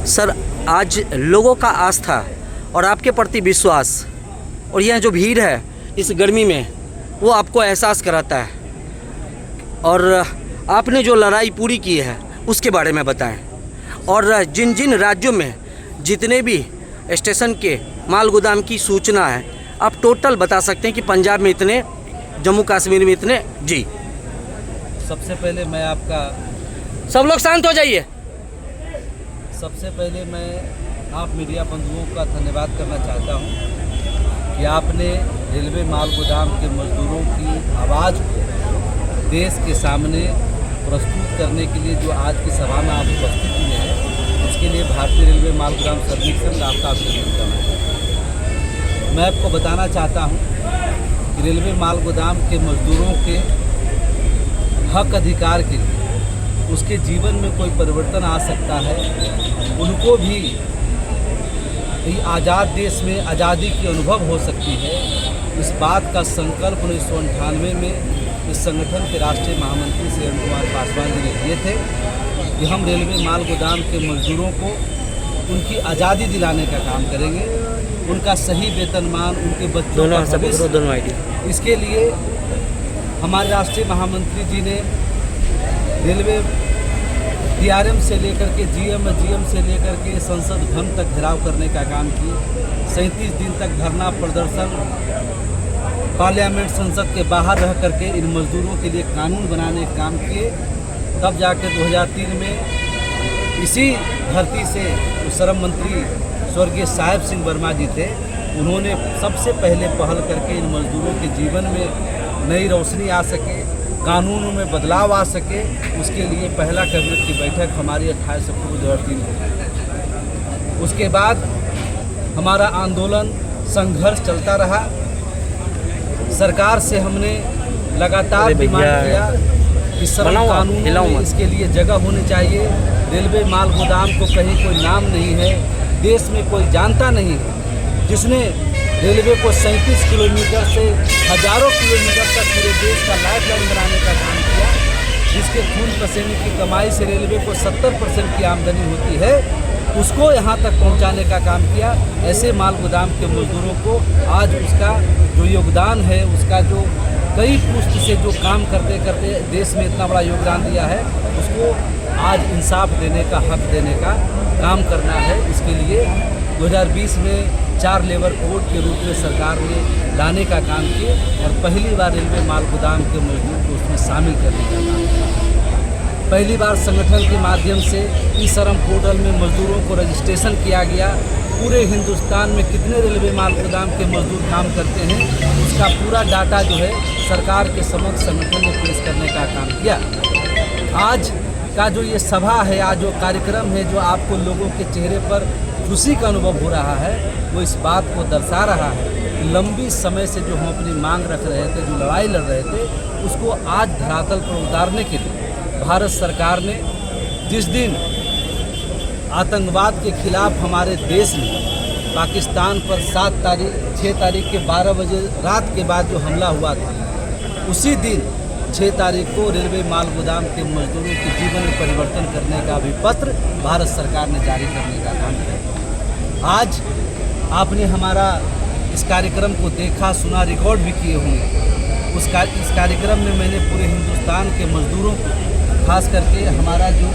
Sir, आज लोगों का आस्था और आपके प्रति विश्वास और यह जो भीड़ है इस गर्मी में, वो आपको एहसास कराता है। और आपने जो लड़ाई पूरी की है उसके बारे में बताएं। और जिन जिन राज्यों में जितने भी स्टेशन के माल गोदाम की सूचना है, आप टोटल बता सकते हैं कि पंजाब में इतने, जम्मू कश्मीर में इतने। जी, सबसे पहले मैं आपका सब लोग शांत हो जाइए। सबसे पहले मैं आप मीडिया बंधुओं का धन्यवाद करना चाहता हूं कि आपने रेलवे माल गोदाम के मजदूरों की आवाज़ को देश के सामने प्रस्तुत करने के लिए जो आज की सभा में आप उपस्थित हुए हैं, उसके लिए भारतीय रेलवे माल गोदाम श्रमिक संघ आपका अभिनंदन करना चाहता हूँ। मैं आपको बताना चाहता हूँ कि रेलवे माल गोदाम के मजदूरों के हक अधिकार के लिए उसके जीवन में कोई परिवर्तन आ सकता है, उनको भी आज़ाद देश में आज़ादी की अनुभव हो सकती है। इस बात का संकल्प 1998 में इस संगठन के राष्ट्रीय महामंत्री श्री अरुण कुमार पासवान जी ने लिए थे कि हम रेलवे माल गोदाम के मजदूरों को उनकी आज़ादी दिलाने का काम करेंगे, उनका सही वेतनमान, उनके बच्चों का भविष्य। इसके लिए हमारे राष्ट्रीय महामंत्री जी ने रेलवे डीआरएम से लेकर के जीएम से लेकर के संसद भवन तक घेराव करने का काम किए। 37 दिन तक धरना प्रदर्शन, पार्लियामेंट संसद के बाहर रह करके इन मजदूरों के लिए कानून बनाने का काम किए। तब जाके 2003 में इसी धरती से श्रम मंत्री स्वर्गीय साहिब सिंह वर्मा जी थे, उन्होंने सबसे पहले पहल करके इन मजदूरों के जीवन में नई रोशनी आ सके, कानूनों में बदलाव आ सके, उसके लिए पहला कैबिनेट की बैठक हमारी 28 अक्टूबर 2003 को। उसके बाद हमारा आंदोलन संघर्ष चलता रहा। सरकार से हमने लगातार डिमांड किया कि श्रम कानून में इसके लिए जगह होनी चाहिए। रेलवे माल गोदाम को कहीं कोई नाम नहीं है, देश में कोई जानता नहीं है, जिसने रेलवे को 37 किलोमीटर से हजारों किलोमीटर तक पूरे देश का लाइफ लाइन बनाने का काम किया, जिसके खून पसीने की कमाई से रेलवे को 70% की आमदनी होती है, उसको यहाँ तक पहुँचाने का काम किया। ऐसे माल गोदाम के मजदूरों को आज उसका जो योगदान है, उसका जो कई पुष्ट से जो काम करते करते देश में इतना बड़ा योगदान दिया है, उसको आज इंसाफ देने का, हक देने का काम करना है। इसके लिए 2020 में 4 लेबर कोड के रूप में सरकार ने लाने का काम किया और पहली बार रेलवे माल गोदाम के मजदूर को उसमें शामिल करने का काम किया। पहली बार संगठन के माध्यम से ई-श्रम पोर्टल में मजदूरों को रजिस्ट्रेशन किया गया। पूरे हिंदुस्तान में कितने रेलवे माल गोदाम के मजदूर काम करते हैं, उसका पूरा डाटा जो है सरकार के समक्ष संगठन ने पेश करने का काम किया। आज का जो ये सभा है, आज जो कार्यक्रम है, जो आपको लोगों के चेहरे पर खुशी का अनुभव हो रहा है, वो इस बात को दर्शा रहा है कि लंबी समय से जो हम अपनी मांग रख रहे थे, जो लड़ाई लड़ रहे थे, उसको आज धरातल पर उतारने के लिए भारत सरकार ने जिस दिन आतंकवाद के खिलाफ हमारे देश में पाकिस्तान पर 6 तारीख के 12 बजे रात के बाद जो हमला हुआ था, उसी दिन 6 तारीख को रेलवे माल गोदाम के मजदूरों के जीवन में परिवर्तन करने का भी पत्र भारत सरकार ने जारी करने का काम किया। आज आपने हमारा इस कार्यक्रम को देखा, सुना, रिकॉर्ड भी किए होंगे। इस कार्यक्रम में मैंने पूरे हिंदुस्तान के मजदूरों को, खास करके हमारा जो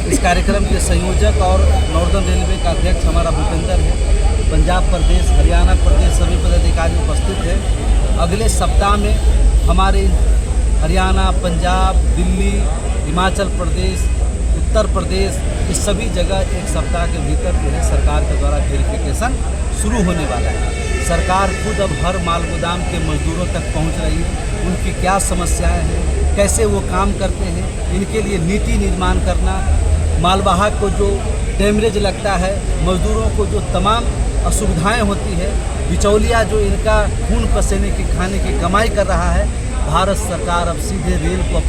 इस कार्यक्रम के संयोजक और नॉर्दर्न रेलवे का अध्यक्ष हमारा भूपेंद्र है, पंजाब प्रदेश, हरियाणा प्रदेश सभी पदाधिकारी उपस्थित हैं। अगले सप्ताह में हमारे हरियाणा, पंजाब, दिल्ली, हिमाचल प्रदेश, उत्तर प्रदेश, इस सभी जगह एक सप्ताह के भीतर जो है सरकार के द्वारा वेरिफिकेशन शुरू होने वाला है। सरकार खुद अब हर माल गोदाम के मजदूरों तक पहुंच रही है, उनकी क्या समस्याएं हैं, कैसे वो काम करते हैं, इनके लिए नीति निर्माण करना, मालवाहक को जो डैमरेज लगता है, मजदूरों को जो तमाम असुविधाएं होती है, बिचौलिया जो इनका खून पसीने की खाने की कमाई कर रहा है, भारत सरकार अब सीधे रेल को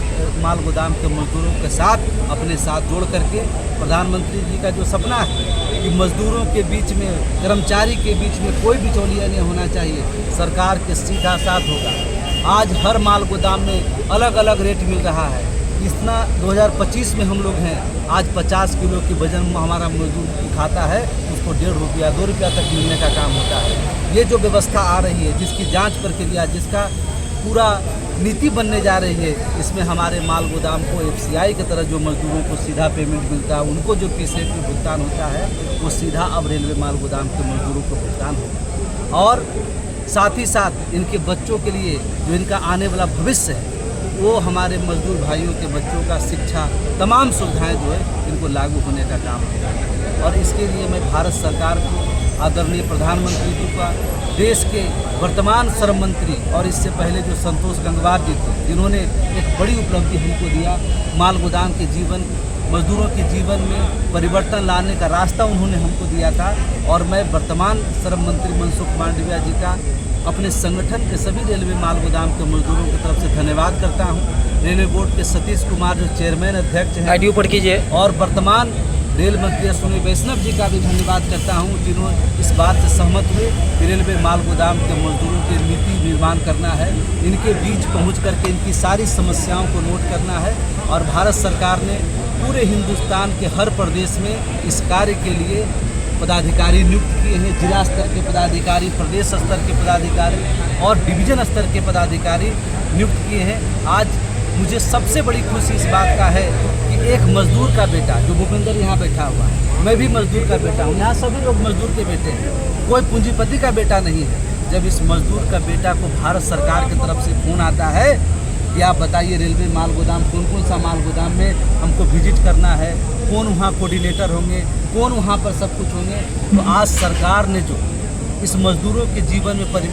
माल गोदाम के मजदूरों के साथ अपने साथ जोड़ करके, प्रधानमंत्री जी का जो सपना है कि मजदूरों के बीच में, कर्मचारी के बीच में कोई बिचौलिया नहीं होना चाहिए, सरकार के सीधा साथ होगा। आज हर माल गोदाम में अलग अलग रेट मिल रहा है। इतना 2025 में हम लोग हैं, आज 50 किलो की वजन हमारा मजदूर उठाता है, उसको 1.5 रुपया 2 रुपया तक मिलने का काम होता है। ये जो व्यवस्था आ रही है, जिसकी जांच प्रक्रिया, जिसका पूरा नीति बनने जा रही है, इसमें हमारे माल गोदाम को FCI की तरह जो मजदूरों को सीधा पेमेंट मिलता है, उनको जो PCF में भुगतान होता है, वो सीधा अब रेलवे माल गोदाम के मजदूरों को भुगतान होगा। और साथ ही साथ इनके बच्चों के लिए जो इनका आने वाला भविष्य है, वो हमारे मजदूर भाइयों के बच्चों का शिक्षा, तमाम सुविधाएं जो है इनको लागू होने का काम होगा। और इसके लिए मैं भारत सरकार को, आदरणीय प्रधानमंत्री जी का, देश के वर्तमान श्रम मंत्री और इससे पहले जो संतोष गंगवार जी थे, जिन्होंने एक बड़ी उपलब्धि हमको दिया, माल गोदाम के जीवन, मजदूरों के जीवन में परिवर्तन लाने का रास्ता उन्होंने हमको दिया था। और मैं वर्तमान श्रम मंत्री मनसुख मांडविया जी का अपने संगठन के सभी रेलवे माल गोदाम के मजदूरों की तरफ से धन्यवाद करता हूं। रेलवे बोर्ड के सतीश कुमार जो चेयरमैन अध्यक्ष हैं, आईडी ऊपर कीजिए, और वर्तमान रेल मंत्री अश्विनी वैष्णव जी का भी धन्यवाद करता हूं, जिन्होंने इस बात से सहमत हुए कि रेलवे माल गोदाम के मजदूरों की नीति निर्माण करना है, इनके बीच पहुंच करके इनकी सारी समस्याओं को नोट करना है। और भारत सरकार ने पूरे हिंदुस्तान के हर प्रदेश में इस कार्य के लिए पदाधिकारी नियुक्त किए हैं। जिला स्तर के पदाधिकारी, प्रदेश स्तर के पदाधिकारी और डिवीजन स्तर के पदाधिकारी नियुक्त किए हैं। आज मुझे सबसे बड़ी खुशी इस बात का है कि एक मजदूर का बेटा, जो भूपेंद्र यहाँ बैठा हुआ है, मैं भी मजदूर का बेटा हूँ, यहाँ सभी लोग मजदूर के बेटे हैं, कोई पूंजीपति का बेटा नहीं है। जब इस मजदूर का बेटा को भारत सरकार की तरफ से फोन आता है कि आप बताइए रेलवे माल गोदाम, कौन कौन सा माल गोदाम में हमको विजिट करना है, कौन वहाँ कोऑर्डिनेटर होंगे, कौन वहाँ पर सब कुछ होंगे, तो आज सरकार ने जो इस मजदूरों के जीवन में